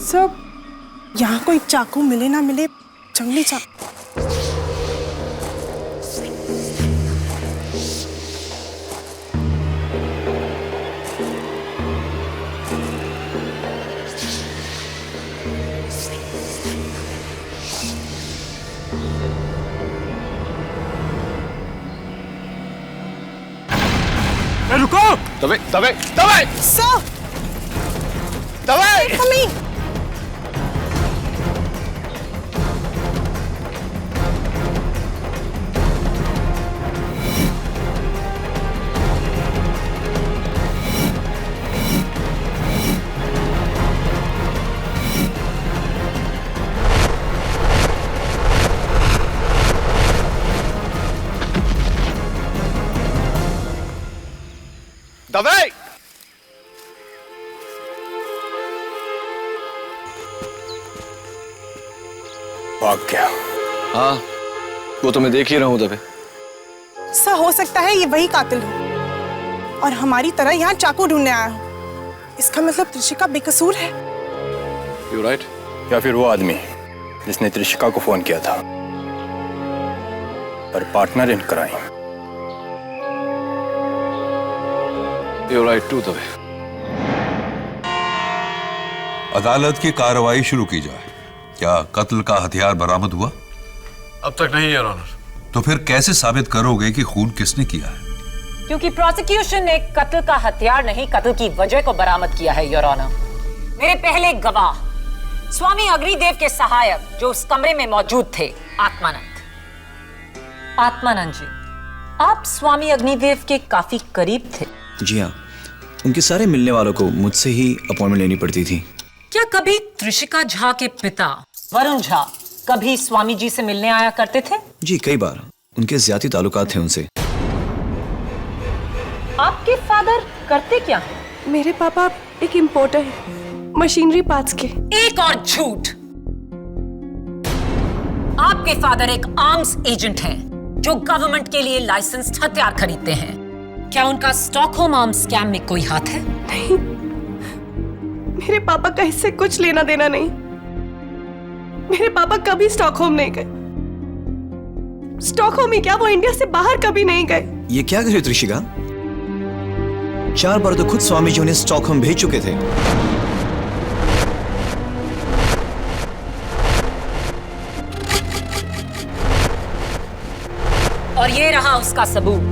S13: सब यहाँ कोई चाकू मिले ना मिले, जंगली चाकू।
S6: रुको!
S3: दबे, दबे, दबे!
S13: सर!
S3: दबे!
S13: मम्मी!
S3: दबे!
S6: भाग गया।
S3: हाँ, वो तो मैं देख ही रहा हूं दबे।
S13: सर, हो सकता है ये वही कातिल हो और हमारी तरह यहाँ चाकू ढूंढने आया हो। इसका मतलब त्रिशिका बेकसूर है।
S3: You right.
S6: या फिर वो आदमी जिसने त्रिशिका को फोन किया था, पर partner in crime.
S3: You right to Dave.
S12: अदालत की कार्रवाई शुरू की जाए। क्या कत्ल का हथियार बरामद हुआ?
S3: अब तक नहीं, योर ऑनर।
S12: तो फिर कैसे साबित करोगे कि खून किसने किया है?
S9: क्योंकि प्रोसिक्यूशन ने कत्ल का हथियार नहीं, कत्ल की वजह को बरामद किया है, योर ऑनर। मेरे पहले गवाह स्वामी अग्निदेव के सहायक जो उस कमरे में मौजूद थे, आत्मानंद। आत्मानंद जी, आप स्वामी अग्निदेव के काफी करीब थे।
S14: जी हाँ, उनके सारे मिलने वालों को मुझसे ही अपॉइंटमेंट लेनी पड़ती थी।
S9: क्या कभी त्रिशिका झा के पिता वरुण झा कभी स्वामी जी से मिलने आया करते थे?
S14: जी, कई बार। उनके ज्यादा ताल्लुकात थे उनसे।
S9: आपके फादर करते क्या?
S4: मेरे पापा एक इंपोर्टर है, मशीनरी पार्ट्स के।
S9: एक और झूठ। आपके फादर एक आर्म्स एजेंट हैं जो गवर्नमेंट के लिए लाइसेंस्ड हथियार खरीदते हैं। क्या उनका स्टॉकहोम आर्म्स स्कैम में कोई हाथ है?
S4: नहीं, मेरे पापा का इससे कुछ लेना देना नहीं। मेरे पापा कभी स्टॉकहोम नहीं गए। स्टॉकहोम ही क्या, वो इंडिया से बाहर कभी नहीं गए।
S14: ये क्या कर रही हो त्रिशिका? 4 बार तो खुद स्वामी जी उन्हें स्टॉकहोम भेज चुके थे।
S9: और ये रहा उसका सबूत,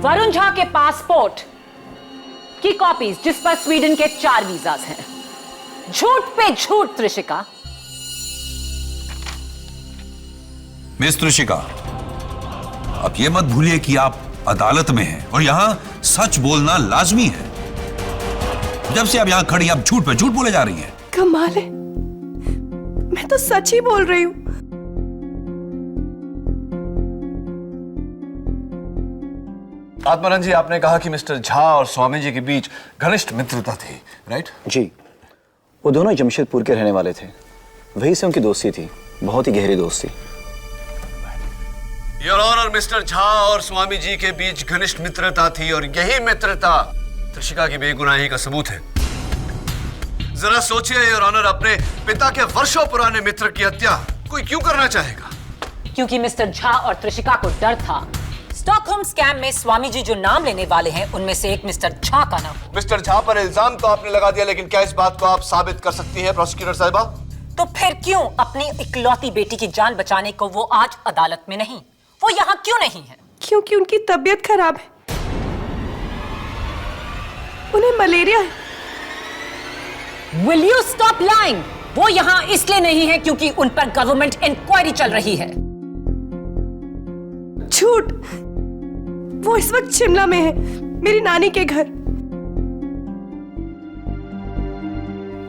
S9: वरुण झा के पासपोर्ट की कॉपीज जिस पर स्वीडन के 4 वीजाज हैं। झूठ पे झूठ त्रिशिका।
S12: मिस त्रिशिका, अब ये मत भूलिए कि आप अदालत में हैं और यहां सच बोलना लाजमी है। जब से आप यहां खड़ी आप झूठ पे झूठ बोले जा रही हैं।
S4: कमाल है, मैं तो सच ही बोल रही हूं।
S10: आत्मानंद जी, आपने कहा कि मिस्टर झा और स्वामी जी के बीच घनिष्ठ मित्रता थी, राइट?
S14: जी, वो दोनों जमशेदपुर के रहने वाले थे, वहीं से उनकी दोस्ती थी, बहुत ही गहरी दोस्ती।
S10: योर ऑनर, मिस्टर झा और स्वामी जी के बीच घनिष्ठ मित्रता थी और यही मित्रता त्रिशिका की बेगुनाही का सबूत है। जरा सोचिए योर ऑनर, अपने पिता के वर्षों पुराने मित्र की हत्या कोई क्यों करना चाहेगा?
S9: क्योंकि मिस्टर झा और त्रिशिका को डर था स्टॉकहोम स्कैम में स्वामी जी जो नाम लेने वाले हैं उनमें से एक मिस्टर झा का नाम।
S10: मिस्टर झा पर इल्जाम तो आपने लगा दिया, लेकिन क्या इस बात को आप साबित कर सकती हैं प्रोसिक्यूटर साहिबा?
S9: तो फिर क्यों अपनी इकलौती बेटी की जान बचाने को वो आज अदालत में नहीं, वो यहाँ क्यों नहीं है?
S4: क्योंकि उनकी तबीयत खराब है, उन्हें मलेरिया है।
S9: Will you stop lying? वो यहाँ इसलिए नहीं है क्योंकि उन पर गवर्नमेंट इंक्वायरी चल रही है।
S4: झूठ, वो इस वक्त शिमला में है, मेरी नानी के घर।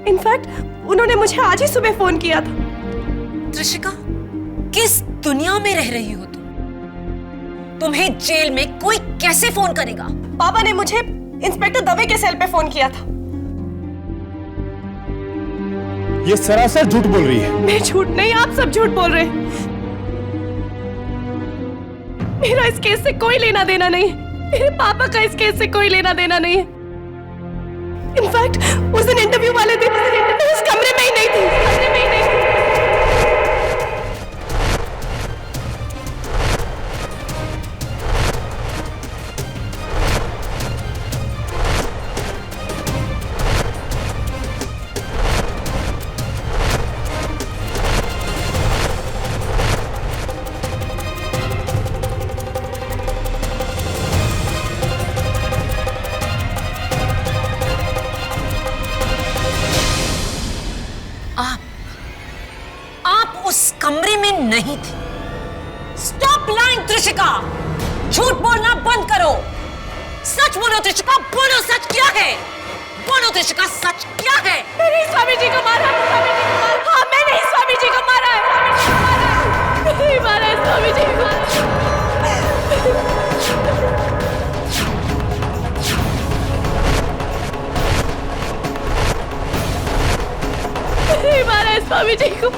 S4: इनफैक्ट उन्होंने मुझे आज ही सुबह फोन किया था।
S9: त्रिशिका, किस दुनिया में रह रही हो तुम? तुम्हें जेल में कोई कैसे फोन करेगा?
S4: पापा ने मुझे इंस्पेक्टर दवे के सेल पे फोन किया था।
S6: ये सरासर झूठ बोल रही है।
S4: मैं झूठ नहीं, आप सब झूठ बोल रहे हैं। मेरा इस केस से कोई लेना देना नहीं है। मेरे पापा का इस केस से कोई लेना देना नहीं है। इनफैक्ट उस दिन इंटरव्यू वाले दिन मैं उस कमरे में ही नहीं थी।
S9: कमरे में नहीं थी। स्टॉप लाइंग त्रिशिका, झूठ बोलना बंद करो। सच बोलो त्रिशिका, बोलो सच क्या है? बोलो त्रिशिका, सच क्या है?
S4: मैंने स्वामी जी को मारा है। हाँ, मैंने स्वामी जी को मारा है। नहीं मारा है स्वामी जी को। नहीं मारा है स्वामी जी को।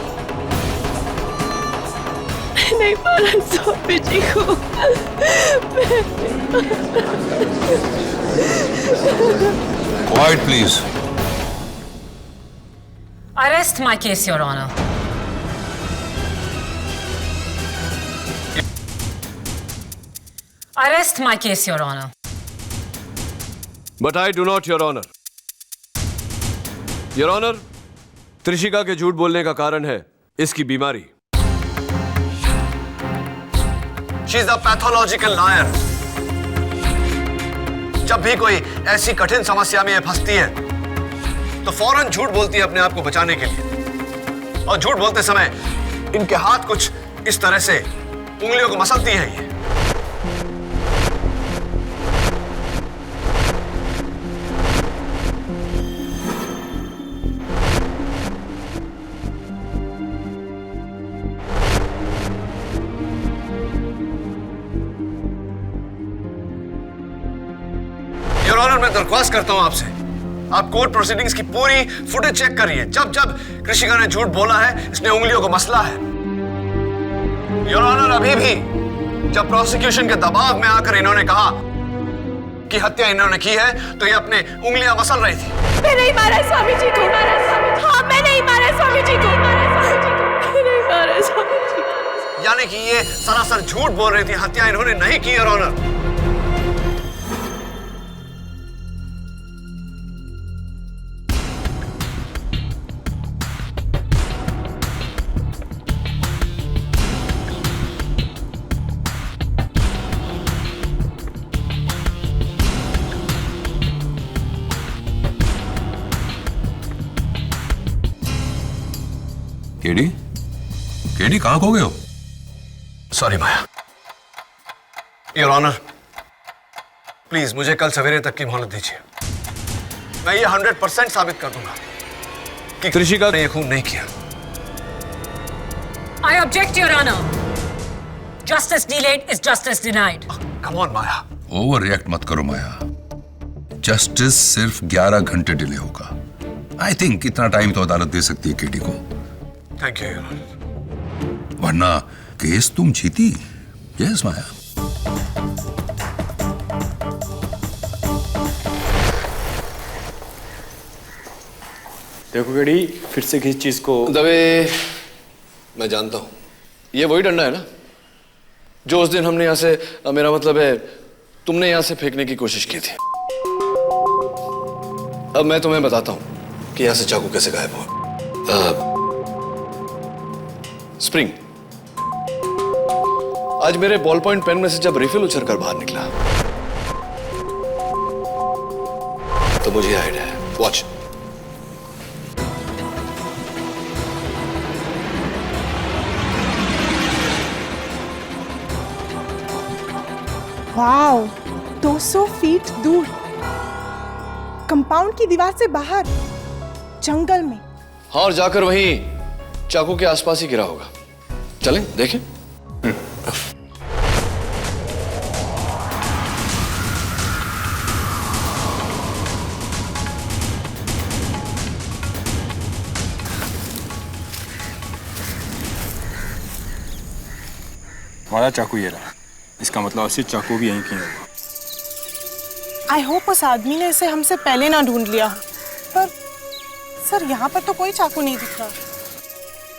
S4: नहीं मारा स्वामी जी को।
S12: Quiet, please.
S9: Arrest my case, Your Honor. Arrest my case, Your Honor.
S10: But I do not, Your Honor. Your Honor, Trishika के झूठ बोलने का कारण है इसकी बीमारी। She is a pathological liar. जब भी कोई ऐसी कठिन समस्या में फंसती है तो फौरन झूठ बोलती है अपने आप को बचाने के लिए, और झूठ बोलते समय इनके हाथ कुछ इस तरह से उंगलियों को मसलती है ये। योर ऑनर, मैं दरख्वास्त करता हूं आपसे, आप कोर्ट प्रोसीडिंग्स की पूरी फुटेज चेक करिए। जब जब कृषिका ने झूठ बोला है, इसने उंगलियों को मसला है। योर ऑनर, अभी भी जब प्रोसिक्यूशन के दबाव में आकर इन्होंने कहा कि हत्या इन्होंने की है तो ये अपने उंगलियां मसल रही थी।
S7: मैं नहीं मारा स्वामी जी को। हाँ, मैं नहीं मारा स्वामी जी को। मैं नहीं मारा स्वामी जी को।
S10: यानी कि ये सरासर झूठ बोल रही थी, हत्या इन्होंने नहीं की, योर ऑनर।
S12: केडी, केडी कहां खो गए हो?
S10: Sorry Maya. Your honour, please मुझे कल सवेरे तक की मोहलत दीजिए। मैं ये 100% साबित कर दूंगा कि त्रिशिका ने ये खून नहीं किया।
S9: I object, Your Honor. Justice delayed is justice denied.
S10: Come on, Maya.
S12: Over react मत करो माया। जस्टिस सिर्फ 11 घंटे डिले होगा। आई थिंक इतना टाइम तो अदालत दे सकती है केडी को।
S10: Thank you, your honour.
S12: वरना केस तुम जीती। यस माया।
S8: देखो केडी, फिर से किस चीज को
S10: दवे, मैं जानता हूं ये वही डंडा है ना जो उस दिन हमने यहां से, मेरा मतलब है तुमने यहां से फेंकने की कोशिश की थी। अब मैं तुम्हें बताता हूं कि यहां से चाकू कैसे गायब हुआ। स्प्रिंग, आज मेरे बॉल पॉइंट पेन में से जब रिफिल उछलकर बाहर निकला तो मुझे आइडिया है। वॉच।
S13: वाओ, 200 फीट दूर, कंपाउंड की दीवार से बाहर, जंगल में।
S10: हाँ, और जाकर वहीं चाकू के आसपास ही गिरा होगा। चलें देखें।
S6: हमारा चाकू ये रहा। इसका मतलब असली चाकू भी यहीं कहीं होगा।
S13: आई होप उस आदमी ने इसे हमसे पहले ना ढूंढ लिया। पर सर, यहाँ पर तो कोई चाकू नहीं दिख रहा।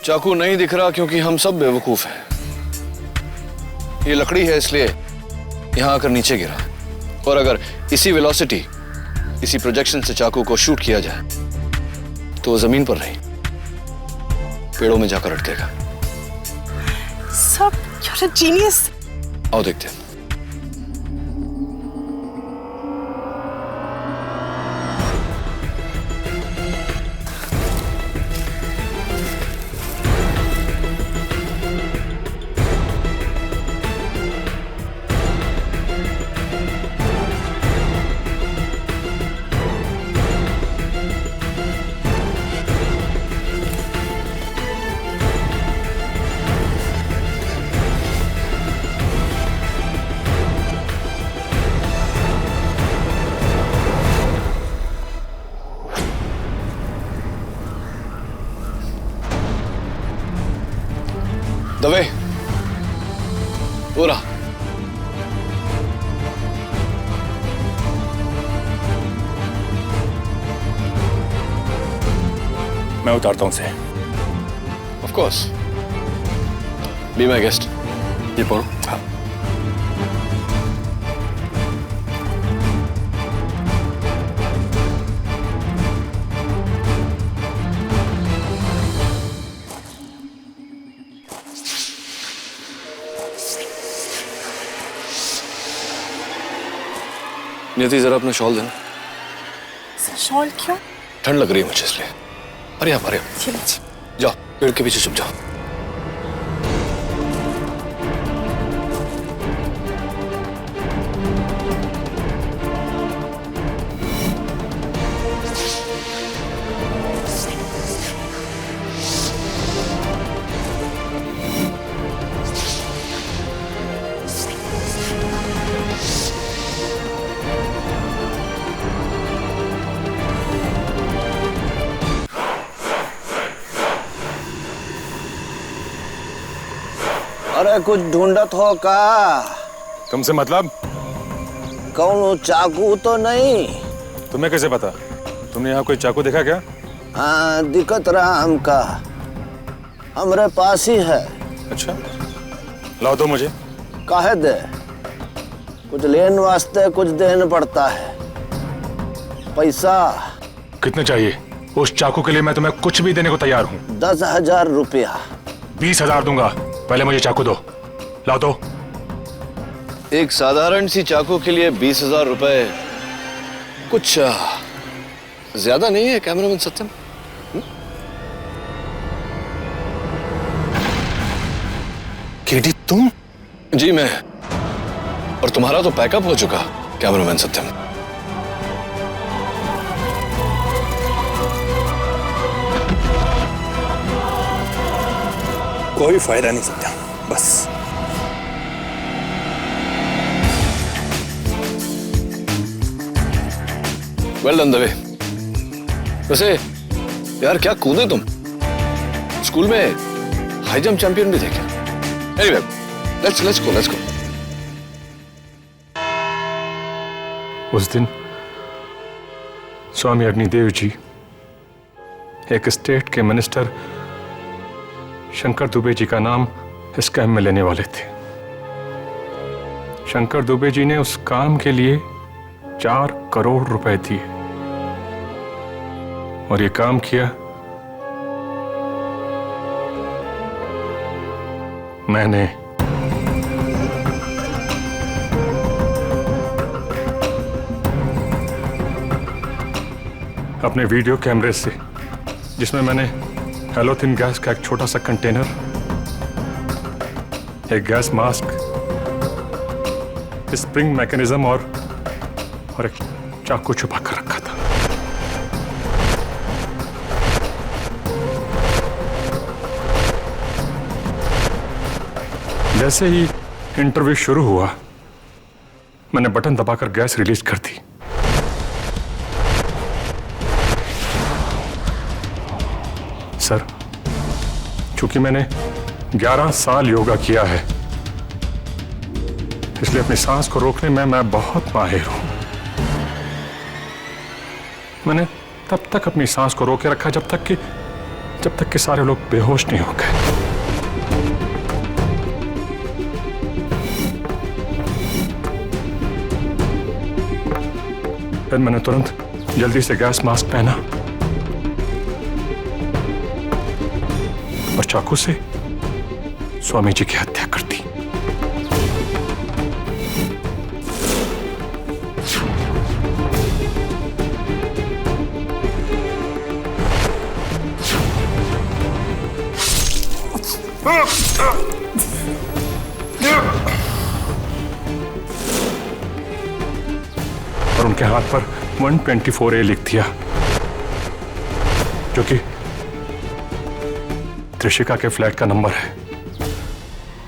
S10: चाकू नहीं दिख रहा क्योंकि हम सब बेवकूफ हैं। ये लकड़ी है इसलिए यहां आकर नीचे गिरा, और अगर इसी वेलोसिटी, इसी प्रोजेक्शन से चाकू को शूट किया जाए तो वो जमीन पर नहीं, पेड़ों में जाकर अटकेगा।
S13: Sir, you're a genius।
S10: आओ देखते हैं। दवे, पूरा
S8: मैं उतारता हूं उसे।
S10: Of course, be my guest.
S8: ये पढ़ो। हाँ।
S10: नियति, जरा अपना शॉल देना।
S13: शॉल क्यों?
S10: ठंड लग रही है मुझे इसलिए। अरे आप, अरे जाओ, पेड़ के पीछे छुप जाओ।
S1: हमरे कुछ ढूंढत हो का?
S2: तुमसे मतलब?
S1: कौन चाकू तो नहीं?
S2: तुम्हें कैसे पता? तुमने यहाँ कोई चाकू देखा क्या?
S1: हाँ, दिक्कत रहा हमका, हमरे पास ही है।
S2: अच्छा, लाओ दो मुझे।
S1: काहे दे? कुछ लेन वास्ते कुछ देना पड़ता है। पैसा
S2: कितने चाहिए? उस चाकू के लिए मैं तुम्हें कुछ भी देने को तैयार हूँ।
S1: 10,000 रुपया।
S2: 20,000 दूंगा, पहले मुझे चाकू दो। लाओ दो।
S10: एक साधारण सी चाकू के लिए 20,000 रुपए कुछ ज्यादा नहीं है कैमरामैन सत्यम?
S2: केडी तुम?
S10: जी मैं। और तुम्हारा तो पैकअप हो चुका कैमरामैन सत्यम।
S8: कोई फायदा नहीं सत्या, बस।
S10: Well done Dave. वैसे यार क्या कूदे तुम, स्कूल में हाई जंप चैंपियन भी थे क्या? Anyway, let's go.
S2: उस दिन स्वामी अग्निदेव जी एक स्टेट के मिनिस्टर शंकर दुबे जी का नाम इस काम में लेने वाले थे। शंकर दुबे जी ने उस काम के लिए 4 करोड़ रुपए दिए और ये काम किया मैंने। अपने वीडियो कैमरे से, जिसमें मैंने हेलोथिन गैस का एक छोटा सा कंटेनर, एक गैस मास्क, स्प्रिंग मैकेनिज्म और एक चाकू छुपा कर रखा था। जैसे ही इंटरव्यू शुरू हुआ, मैंने बटन दबाकर गैस रिलीज कर दी। सर, चूंकि मैंने 11 साल योगा किया है, इसलिए अपनी सांस को रोकने में मैं बहुत माहिर हूं। मैंने तब तक अपनी सांस को रोके रखा जब तक कि सारे लोग बेहोश नहीं हो गए। फिर मैंने तुरंत जल्दी से गैस मास्क पहना और चाकू से स्वामी जी की हत्या कर दी। और उनके हाथ पर 124A लिख दिया, जो कि त्रिशिका के फ्लैट का नंबर है,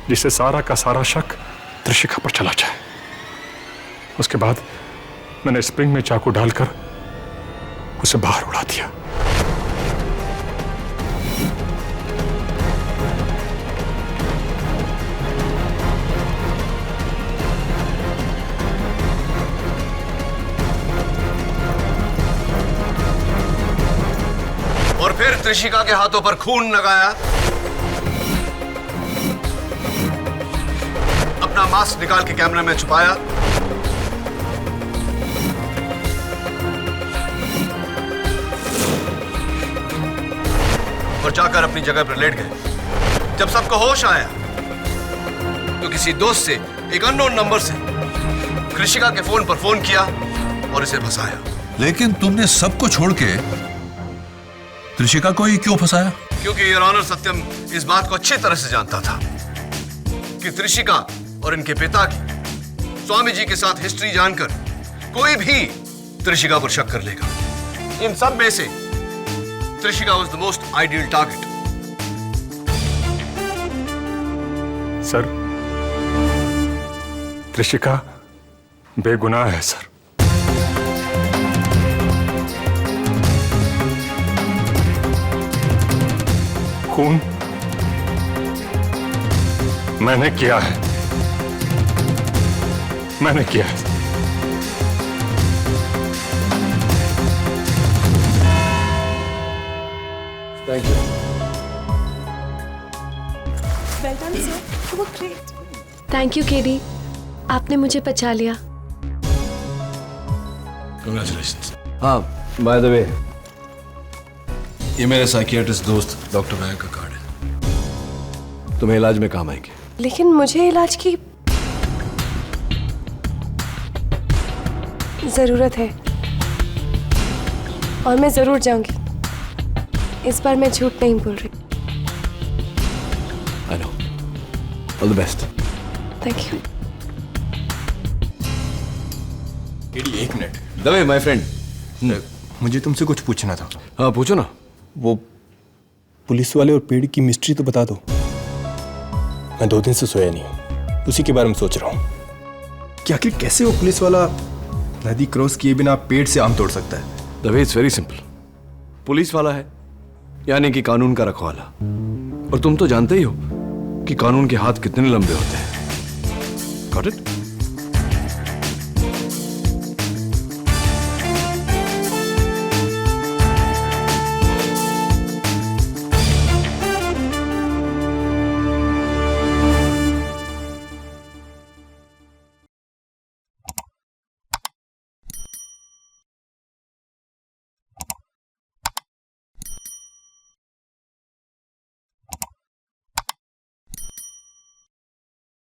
S2: जिससे सारा का सारा शक त्रिशिका पर चला जाए। उसके बाद मैंने स्प्रिंग में चाकू डालकर उसे बाहर उड़ा दिया।
S10: और फिर त्रिशिका के हाथों पर खून लगाया, अपना मास्क निकाल के कैमरे में छुपाया और जाकर अपनी जगह पर लेट गए। जब सबको होश आया तो किसी दोस्त से एक अननोन नंबर से त्रिशिका के फोन पर फोन किया और इसे फंसाया।
S12: लेकिन तुमने सबको छोड़ के त्रिशिका को ही क्यों फंसाया?
S10: क्योंकि योर ऑनर सत्यम इस बात को अच्छी तरह से जानता था कि त्रिशिका और इनके पिता की स्वामी जी के साथ हिस्ट्री जानकर कोई भी त्रिशिका पर शक कर लेगा। इन सब में से Trishika was the most ideal target.
S2: Sir, Trishika बेगुनाह है सर। खून मैंने किया है, मैंने किया है।
S3: Thank you.
S13: Well done, sir. You were great.
S4: Thank you KD, आपने मुझे बचा लिया।
S10: Congratulations.
S3: हाँ, बाय द वे, ये मेरे साइकियाट्रिस्ट दोस्त डॉक्टर नायक का कार्ड है, तुम्हें इलाज में काम आएंगे।
S4: लेकिन मुझे इलाज की जरूरत है और मैं जरूर जाऊंगी। इस बार मैं झूठ नहीं बोल रही।
S3: I know. All the best.
S4: Thank you.
S6: एक मिनट।
S3: दवे माय फ्रेंड,
S6: मुझे तुमसे कुछ पूछना था।
S3: हाँ पूछो ना।
S6: वो पुलिस वाले और पेड़ की मिस्ट्री तो बता दो। मैं 2 दिन से सोया नहीं हूँ, उसी के बारे में सोच रहा हूँ कि आखिर कैसे वो पुलिस वाला नदी क्रॉस किए बिना पेड़ से आम तोड़ सकता है।
S3: Dave it's very simple. Police वाला है यानी कि कानून का रखवाला, और तुम तो जानते ही हो कि कानून के हाथ कितने लंबे होते हैं। Got it?